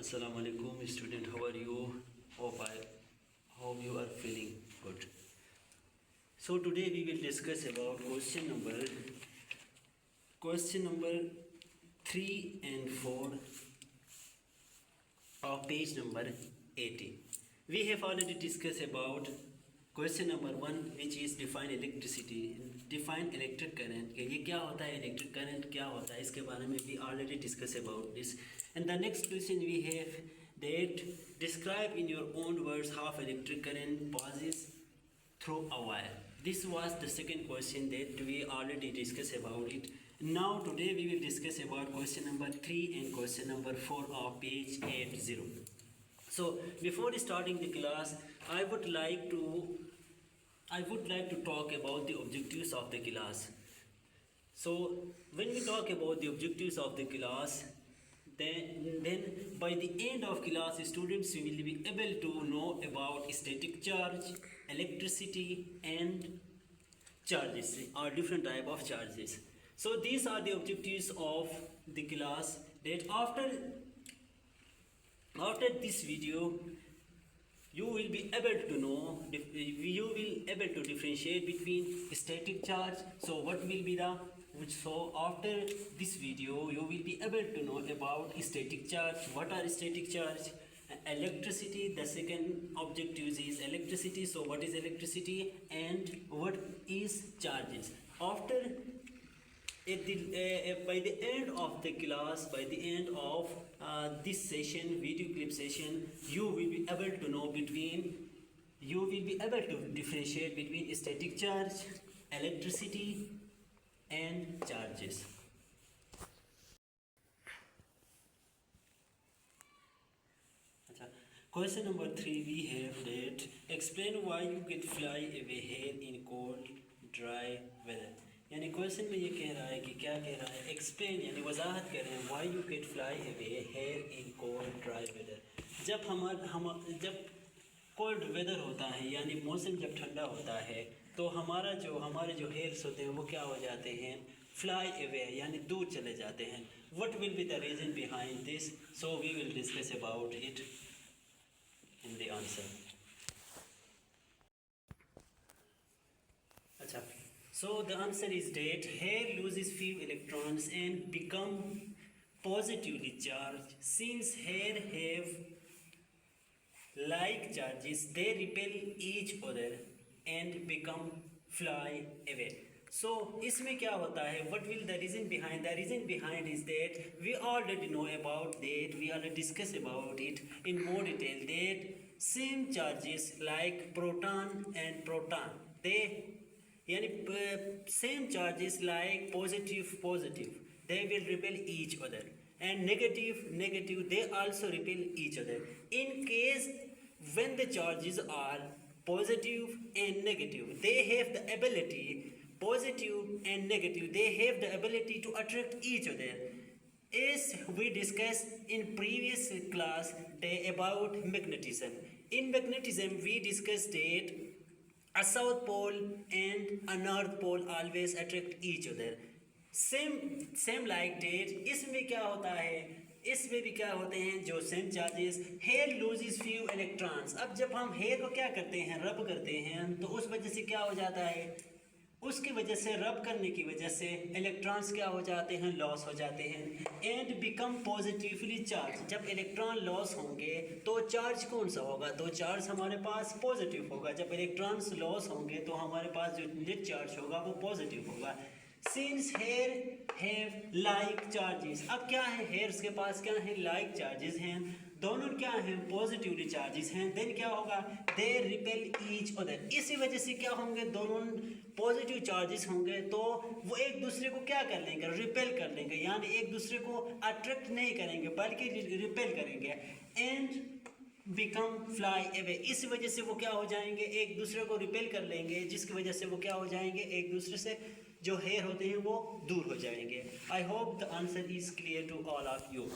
Assalamu alaikum student, how are you? Hope you are feeling good. So today we will discuss about question number 3 and 4 of page number 18. We have already discussed about question number 1 which is define electricity, define electric current कि ये क्या होता है, electric current क्या होता है, इसके बारे में भी already discuss about this. And the next question we have that describe in your own words how electric current passes through a wire. This was the second question that we already discussed about it. Now today we will discuss about question number 3 and question number 4 of page 80. So before starting the class, I would like to talk about the objectives of the class. So when we talk about the objectives of the class, then by the end of class, students will be able to know about static charge, electricity, and charges or different type of charges. So these are the objectives of the class. That after this video, you will be able to know, you will able to differentiate between static charge. So what will be so after this video you will be able to know about static charge, what are static charge, electricity. The second objective is electricity. So what is electricity and what is charges. After by the end of the class, by the end of this session, video clip session, you will be able to differentiate between static charge, electricity, and charges. Question number 3 we have that explain why you get fly away hair in cold dry weather. यानी question में ये कह रहा है कि क्या कह रहा है, एक्सप्लेन यानी वजाहत कर रहे हैं why you get fly away hair in cold dry weather. जब कोल्ड वेदर होता है यानी मौसम जब ठंडा होता है तो हमारे जो हेयर्स होते हैं वो क्या हो जाते हैं, फ्लाई अवे यानी दूर चले जाते हैं. What will be the reason behind this. So we will discuss about it in the answer. अच्छा, so the answer is that hair loses few electrons and become positively charged. Since hair have like charges, they repel each other and become fly away. So इसमें क्या होता है, what will the reason behind? The reason behind is that we already know about that, we already discussed about it in more detail, that same charges like proton and proton, they यानी same charges like positive they will repel each other, and negative they also repel each other. In case when the charges are positive and negative, they have the ability, positive and negative, they have the ability to attract each other. As we discussed in previous class about magnetism. In magnetism we discussed that a south pole and a north pole always attract each other. Same like that इसमें क्या होता है, इसमें भी क्या होते हैं जो same charges. Hair loses few electrons. अब जब हम हेयर को क्या करते हैं, रब करते हैं, तो उस वजह से क्या हो जाता है, उसकी वजह से रब करने की वजह से इलेक्ट्रॉन्स क्या हो जाते हैं, लॉस हो जाते हैं. And become positively charge. जब इलेक्ट्रॉन लॉस होंगे तो चार्ज कौन सा होगा, तो चार्ज हमारे पास पॉजिटिव होगा. जब इलेक्ट्रॉन्स लॉस होंगे तो हमारे पास जो नेट चार्ज होगा वो पॉजिटिव होगा. Since hair have like charges. अब क्या है, हेयर्स के पास क्या है, लाइक चार्जेस हैं, दोनों क्या हैं, पॉजिटिवली चार्जेस हैं. देन क्या होगा, दे रिपेल ईच अदर. इसी वजह से क्या होंगे, दोनों पॉजिटिव चार्जेस होंगे तो वो एक दूसरे को क्या कर लेंगे, रिपेल कर लेंगे, यानी एक दूसरे को अट्रैक्ट नहीं करेंगे बल्कि रिपेल करेंगे. And become fly away. इस वजह से वो क्या हो जाएंगे, एक दूसरे को रिपेल कर लेंगे, जिसकी वजह से वो क्या हो जाएंगे, एक दूसरे से जो हेयर होते हैं वो दूर हो जाएंगे. I hope the answer is clear to all of you.